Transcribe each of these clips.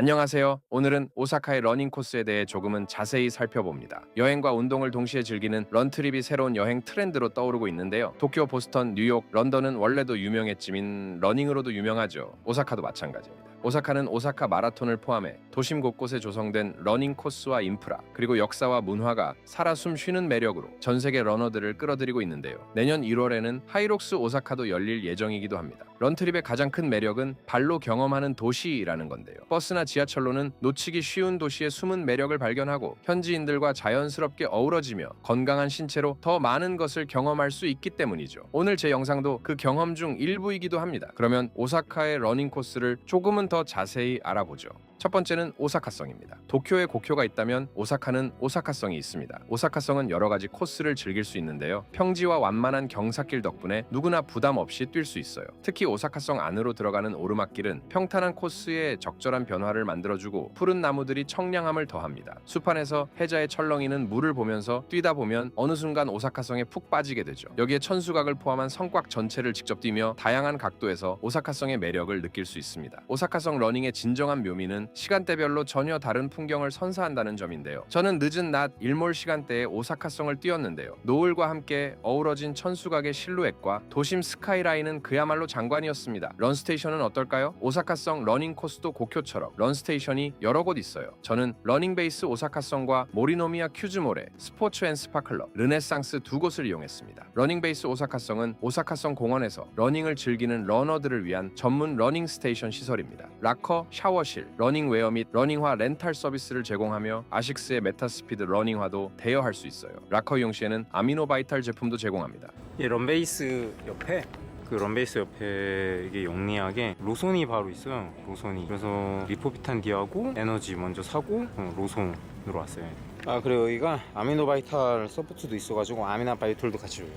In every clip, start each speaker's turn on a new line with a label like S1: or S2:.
S1: 안녕하세요. 오늘은 오사카의 러닝 코스에 대해 조금은 자세히 살펴봅니다. 여행과 운동을 동시에 즐기는 런트립이 새로운 여행 트렌드로 떠오르고 있는데요. 도쿄, 보스턴, 뉴욕, 런던은 원래도 유명했지만 러닝으로도 유명하죠. 오사카도 마찬가지입니다. 오사카는 오사카 마라톤을 포함해 도심 곳곳에 조성된 러닝 코스와 인프라, 그리고 역사와 문화가 살아 숨 쉬는 매력으로 전 세계 러너들을 끌어들이고 있는데요. 내년 1월에는 하이록스 오사카도 열릴 예정이기도 합니다. 런트립의 가장 큰 매력은 발로 경험하는 도시라는 건데요. 버스나 지하철로는 놓치기 쉬운 도시의 숨은 매력을 발견하고 현지인들과 자연스럽게 어우러지며 건강한 신체로 더 많은 것을 경험할 수 있기 때문이죠. 오늘 제 영상도 그 경험 중 일부이기도 합니다. 그러면 오사카의 러닝 코스를 조금은 더 자세히 알아보죠. 첫 번째는 오사카성입니다. 도쿄에 고쿄가 있다면 오사카는 오사카성이 있습니다. 오사카성은 여러 가지 코스를 즐길 수 있는데요. 평지와 완만한 경사길 덕분에 누구나 부담 없이 뛸 수 있어요. 특히 오사카성 안으로 들어가는 오르막길은 평탄한 코스에 적절한 변화를 만들어주고 푸른 나무들이 청량함을 더합니다. 숲안에서 해자의 철렁이는 물을 보면서 뛰다 보면 어느 순간 오사카성에 푹 빠지게 되죠. 여기에 천수각을 포함한 성곽 전체를 직접 뛰며 다양한 각도에서 오사카성의 매력을 느낄 수 있습니다. 오사카성 러닝의 진정한 묘미는 시간대별로 전혀 다른 풍경을 선사한다는 점인데요. 저는 늦은 낮 일몰 시간대에 오사카성을 뛰었는데요. 노을과 함께 어우러진 천수각의 실루엣과 도심 스카이라인은 그야말로 장관이었습니다. 런스테이션은 어떨까요? 오사카성 러닝 코스도 고쿄처럼 런스테이션이 여러 곳 있어요. 저는 러닝베이스 오사카성과 모리노미야 큐즈몰의 스포츠 앤 스파클럽, 르네상스 두 곳을 이용했습니다. 러닝베이스 오사카성은 오사카성 공원에서 러닝을 즐기는 러너들을 위한 전문 러닝 스테이션 시설입니다. 락커, 샤워실, 러닝웨어 및 러닝화 렌탈 서비스를 제공하며 아식스의 메타스피드 러닝화도 대여할 수 있어요. 락커 이용 시에는 아미노바이탈 제품도 제공합니다.
S2: 이 런베이스 옆에 런베이스 옆에 이게 영리하게 로손이 바로 있어요. 로손이. 그래서 리포비탄 D하고 에너지 먼저 사고 로손으로 왔어요. 그리고 여기가 아미노바이탈 서포트도 있어가지고 아미노바이탈도 같이 줘요.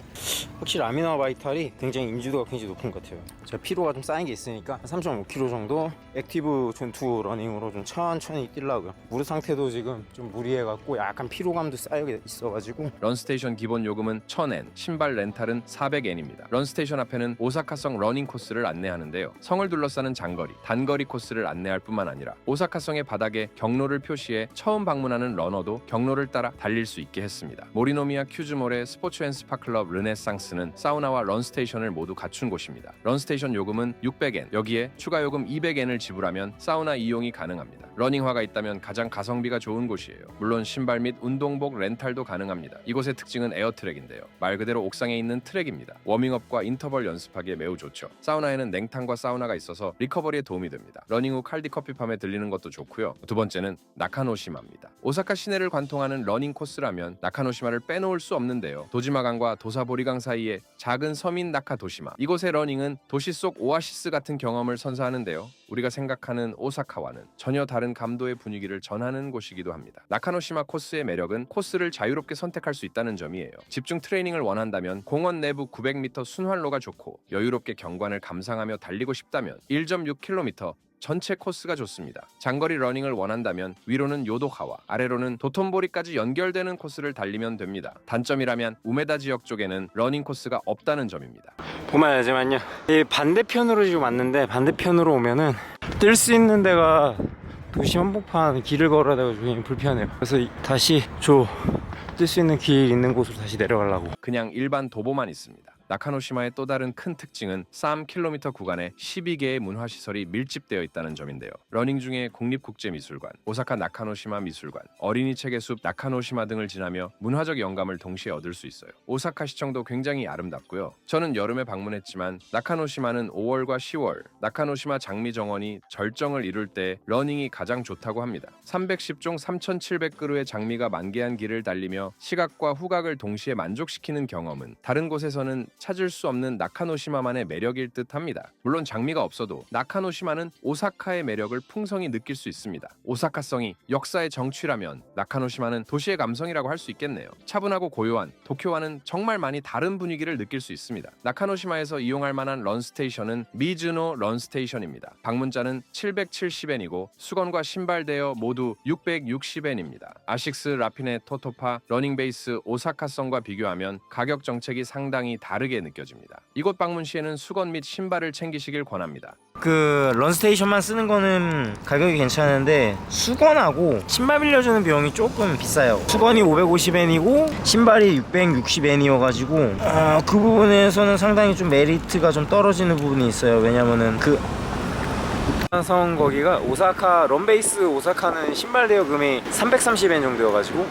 S2: 확실히 아미노바이탈이 굉장히 인지도가 굉장히 높은 것 같아요. 제가 피로가 좀 쌓인 게 있으니까 3.5km 정도 액티브 전투 러닝으로 좀 천천히 뛰려고요. 무릎 상태도 지금 좀 무리해갖고 약간 피로감도 쌓여 있어가지고.
S1: 런스테이션 기본 요금은 1,000엔, 신발 렌탈은 400엔입니다. 런스테이션 앞에는 오사카성 러닝 코스를 안내하는데요. 성을 둘러싸는 장거리, 단거리 코스를 안내할 뿐만 아니라 오사카성의 바닥에 경로를 표시해 처음 방문하는 러너도 경로를 따라 달릴 수 있게 했습니다. 모리노미야 큐즈몰의 스포츠 앤 스파클럽 르네상스는 사우나와 런스테이션을 모두 갖춘 곳입니다. 런스테이션 요금은 600엔, 여기에 추가 요금 200엔을 지불하면 사우나 이용이 가능합니다. 러닝화가 있다면 가장 가성비가 좋은 곳이에요. 물론 신발 및 운동복 렌탈도 가능합니다. 이곳의 특징은 에어트랙인데요. 말 그대로 옥상에 있는 트랙입니다. 워밍업과 인터벌 연습하기에 매우 좋죠. 사우나에는 냉탕과 사우나가 있어서 리커버리에 도움이 됩니다. 러닝 후 칼디 커피팜에 들리는 것도 좋고요. 두 번째는 나카노시마입니다. 오사카 시내를 관통하는 러닝 코스라면 나카노시마를 빼놓을 수 없는데요. 도지마강과 도사보리강 사이에 작은 섬인 나카도시마. 이곳의 러닝은 도시 속 오아시스 같은 경험을 선사하는데요. 우리가 생각하는 오사카와는 전혀 다른 감도의 분위기를 전하는 곳이기도 합니다. 나카노시마 코스의 매력은 코스를 자유롭게 선택할 수 있다는 점이에요. 집중 트레이닝을 원한다면 공원 내부 900m 순환로가 좋고 여유롭게 경관을 감상하며 달리고 싶다면 1.6km 전체 코스가 좋습니다. 장거리 러닝을 원한다면 위로는 요도하와 아래로는 도톤보리까지 연결되는 코스를 달리면 됩니다. 단점이라면 우메다 지역 쪽에는 러닝 코스가 없다는 점입니다.
S2: 보면 잠깐만요. 이 반대편으로 지금 왔는데 반대편으로 오면은 뛸 수 있는 데가 도시 한복판 길을 걸어야 돼서 굉장히 불편해요. 그래서 다시 뛸 수 있는 길 있는 곳으로 다시 내려가려고.
S1: 그냥 일반 도보만 있습니다. 나카노시마의 또 다른 큰 특징은 3km 구간에 12개의 문화시설이 밀집되어 있다는 점인데요. 러닝 중에 국립국제미술관, 오사카 나카노시마 미술관, 어린이 책의 숲 나카노시마 등을 지나며 문화적 영감을 동시에 얻을 수 있어요. 오사카 시청도 굉장히 아름답고요. 저는 여름에 방문했지만 나카노시마는 5월과 10월 나카노시마 장미 정원이 절정을 이룰 때 러닝이 가장 좋다고 합니다. 310종 3,700그루의 장미가 만개한 길을 달리며 시각과 후각을 동시에 만족시키는 경험은 다른 곳에서는 찾을 수 없는 나카노시마만의 매력일 듯합니다. 물론 장미가 없어도 나카노시마는 오사카의 매력을 풍성히 느낄 수 있습니다. 오사카성이 역사의 정취라면 나카노시마는 도시의 감성이라고 할 수 있겠네요. 차분하고 고요한 도쿄와는 정말 많이 다른 분위기를 느낄 수 있습니다. 나카노시마에서 이용할 만한 런스테이션은 미즈노 런스테이션입니다. 방문자는 770엔이고 수건과 신발 대여 모두 660엔입니다. 아식스 라피네 토토파 러닝베이스 오사카성과 비교하면 가격 정책이 상당히 다른 다르게 느껴집니다. 이곳 방문 시에는 수건 및 신발을 챙기시길 권합니다.
S3: 그 런스테이션만 쓰는 거는 가격이 괜찮은데 수건하고 신발 빌려주는 비용이 조금 비싸요. 수건이 550엔이고 신발이 660엔이어가지고 그 부분에서는 상당히 좀 메리트가 좀 떨어지는 부분이 있어요. 왜냐면은 그 성 거기가 오사카 런베이스 오사카는 신발 대여금이 330엔 정도여가지고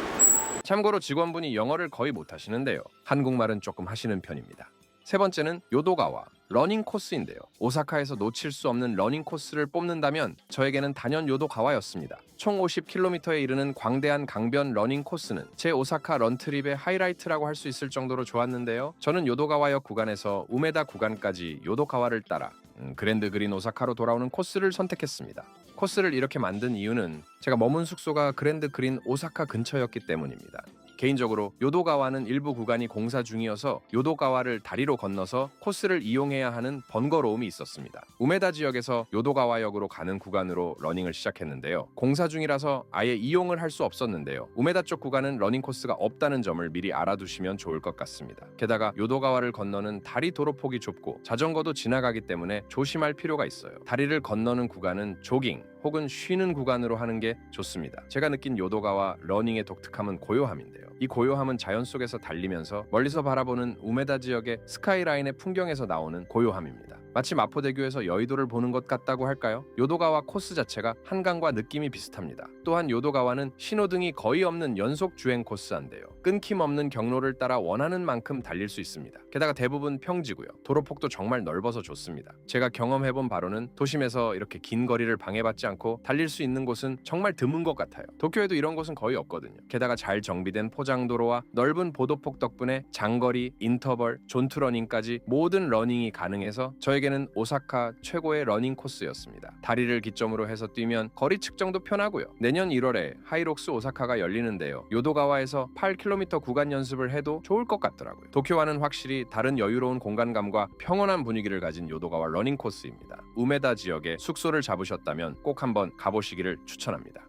S1: 참고로 직원분이 영어를 거의 못하시는데요. 한국말은 조금 하시는 편입니다. 세 번째는 요도가와 러닝 코스인데요. 오사카에서 놓칠 수 없는 러닝 코스를 뽑는다면 저에게는 단연 요도가와였습니다. 총 50km에 이르는 광대한 강변 러닝 코스는 제 오사카 런트립의 하이라이트라고 할 수 있을 정도로 좋았는데요. 저는 요도가와역 구간에서 우메다 구간까지 요도가와를 따라 그랜드 그린 오사카로 돌아오는 코스를 선택했습니다. 코스를 이렇게 만든 이유는 제가 머문 숙소가 그랜드 그린 오사카 근처였기 때문입니다. 개인적으로 요도가와는 일부 구간이 공사 중이어서 요도가와를 다리로 건너서 코스를 이용해야 하는 번거로움이 있었습니다. 우메다 지역에서 요도가와역으로 가는 구간으로 러닝을 시작했는데요. 공사 중이라서 아예 이용을 할 수 없었는데요. 우메다 쪽 구간은 러닝 코스가 없다는 점을 미리 알아두시면 좋을 것 같습니다. 게다가 요도가와를 건너는 다리 도로폭이 좁고 자전거도 지나가기 때문에 조심할 필요가 있어요. 다리를 건너는 구간은 조깅 혹은 쉬는 구간으로 하는 게 좋습니다. 제가 느낀 요도가와 러닝의 독특함은 고요함인데요. 이 고요함은 자연 속에서 달리면서 멀리서 바라보는 우메다 지역의 스카이라인의 풍경에서 나오는 고요함입니다. 마치 마포대교에서 여의도를 보는 것 같다고 할까요? 요도가와 코스 자체가 한강과 느낌이 비슷합니다. 또한 요도가와는 신호등이 거의 없는 연속 주행 코스인데요. 끊김없는 경로를 따라 원하는 만큼 달릴 수 있습니다. 게다가 대부분 평지고요. 도로폭도 정말 넓어서 좋습니다. 제가 경험해본 바로는 도심에서 이렇게 긴 거리를 방해받지 않고 달릴 수 있는 곳은 정말 드문 것 같아요. 도쿄에도 이런 곳은 거의 없거든요. 게다가 잘 정비된 포장도로와 넓은 보도폭 덕분에 장거리, 인터벌, 존투러닝까지 모든 러닝이 가능해서 저에게는 오사카 최고의 러닝 코스였습니다. 다리를 기점으로 해서 뛰면 거리 측정도 편하고요. 내년 1월에 하이록스 오사카가 열리는데요. 요도가와에서 8km 구간 연습을 해도 좋을 것 같더라고요. 도쿄와는 확실히 다른 여유로운 공간감과 평온한 분위기를 가진 요도가와 러닝 코스입니다. 우메다 지역에 숙소를 잡으셨다면 꼭 한번 가보시기를 추천합니다.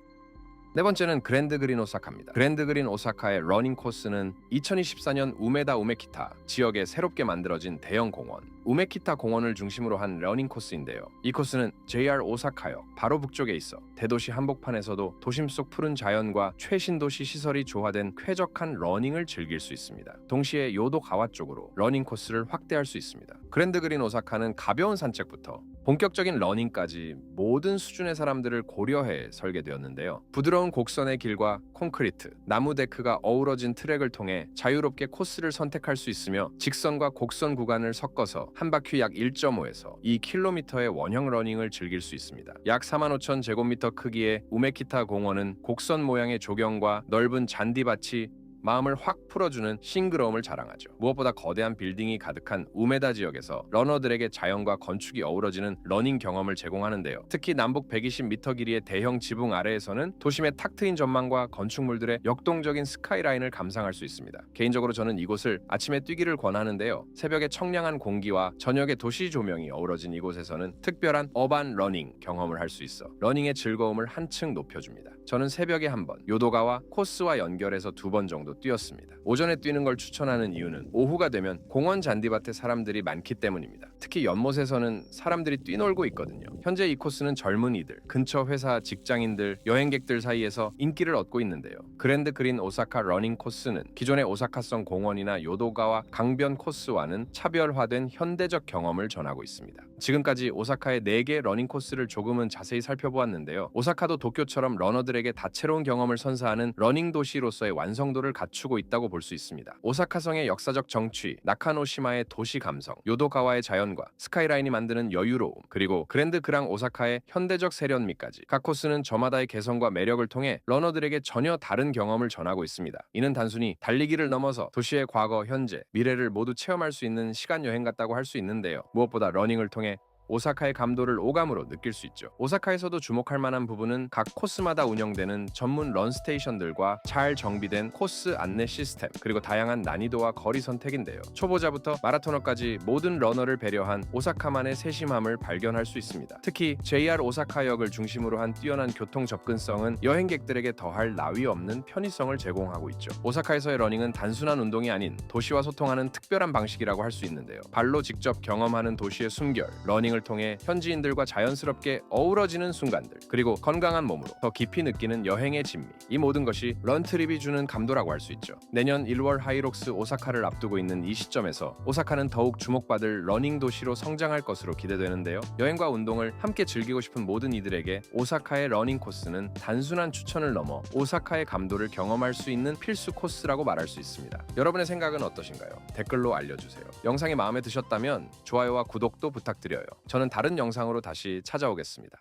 S1: 네 번째는 그랜드 그린 오사카입니다. 그랜드 그린 오사카의 러닝 코스는 2024년 우메다 우메키타 지역에 새롭게 만들어진 대형 공원 우메키타 공원을 중심으로 한 러닝 코스인데요. 이 코스는 JR 오사카역 바로 북쪽에 있어 대도시 한복판에서도 도심 속 푸른 자연과 최신도시 시설이 조화된 쾌적한 러닝을 즐길 수 있습니다. 동시에 요도가와 쪽으로 러닝 코스를 확대할 수 있습니다. 그랜드 그린 오사카는 가벼운 산책부터 본격적인 러닝까지 모든 수준의 사람들을 고려해 설계되었는데요. 부드러운 곡선의 길과 콘크리트, 나무 데크가 어우러진 트랙을 통해 자유롭게 코스를 선택할 수 있으며 직선과 곡선 구간을 섞어서 한 바퀴 약 1.5에서 2km의 원형 러닝을 즐길 수 있습니다. 약 45,000 제곱미터 크기의 우메키타 공원은 곡선 모양의 조경과 넓은 잔디밭이 마음을 확 풀어주는 싱그러움을 자랑하죠. 무엇보다 거대한 빌딩이 가득한 우메다 지역에서 러너들에게 자연과 건축이 어우러지는 러닝 경험을 제공하는데요. 특히 남북 120m 길이의 대형 지붕 아래에서는 도심의 탁 트인 전망과 건축물들의 역동적인 스카이라인을 감상할 수 있습니다. 개인적으로 저는 이곳을 아침에 뛰기를 권하는데요. 새벽의 청량한 공기와 저녁의 도시 조명이 어우러진 이곳에서는 특별한 어반 러닝 경험을 할 수 있어 러닝의 즐거움을 한층 높여줍니다. 저는 새벽에 한 번, 요도가와 코스와 연결해서 2번 정도 뛰었습니다. 오전에 뛰는 걸 추천하는 이유는 오후가 되면 공원 잔디밭에 사람들이 많기 때문입니다. 특히 연못에서는 사람들이 뛰놀고 있거든요. 현재 이 코스는 젊은이들, 근처 회사 직장인들, 여행객들 사이에서 인기를 얻고 있는데요. 그랜드 그린 오사카 러닝 코스는 기존의 오사카성 공원이나 요도가와 강변 코스와는 차별화된 현대적 경험을 전하고 있습니다. 지금까지 오사카의 4개 러닝 코스를 조금은 자세히 살펴보았는데요. 오사카도 도쿄처럼 러너들에게 다채로운 경험을 선사하는 러닝 도시로서의 완성도를 갖추고 있다고 볼 수 있습니다. 오사카성의 역사적 정취, 나카노시마의 도시 감성, 요도가와의 자연과 스카이라인이 만드는 여유로움, 그리고 그랜드 그랑 오사카의 현대적 세련미까지 각 코스는 저마다의 개성과 매력을 통해 러너들에게 전혀 다른 경험을 전하고 있습니다. 이는 단순히 달리기를 넘어서 도시의 과거, 현재, 미래를 모두 체험할 수 있는 시간 여행 같다고 할 수 있는데요. 무엇보다 러닝을 통해 오사카의 감도를 오감으로 느낄 수 있죠. 오사카에서도 주목할 만한 부분은 각 코스마다 운영되는 전문 런 스테이션들과 잘 정비된 코스 안내 시스템, 그리고 다양한 난이도와 거리 선택인데요. 초보자부터 마라토너까지 모든 러너를 배려한 오사카만의 세심함을 발견할 수 있습니다. 특히 JR 오사카역을 중심으로 한 뛰어난 교통 접근성은 여행객들에게 더할 나위 없는 편의성을 제공하고 있죠. 오사카에서의 러닝은 단순한 운동이 아닌 도시와 소통하는 특별한 방식이라고 할 수 있는데요. 발로 직접 경험하는 도시의 숨결, 러닝을 통해 현지인들과 자연스럽게 어우러지는 순간들, 그리고 건강한 몸으로 더 깊이 느끼는 여행의 진미, 이 모든 것이 런트립이 주는 감도라고 할 수 있죠. 내년 1월 하이록스 오사카를 앞두고 있는 이 시점에서 오사카는 더욱 주목받을 러닝 도시로 성장할 것으로 기대되는데요. 여행과 운동을 함께 즐기고 싶은 모든 이들에게 오사카의 러닝 코스는 단순한 추천을 넘어 오사카의 감도를 경험할 수 있는 필수 코스라고 말할 수 있습니다. 여러분의 생각은 어떠신가요? 댓글로 알려주세요. 영상이 마음에 드셨다면 좋아요와 구독도 부탁드려요. 저는 다른 영상으로 다시 찾아오겠습니다.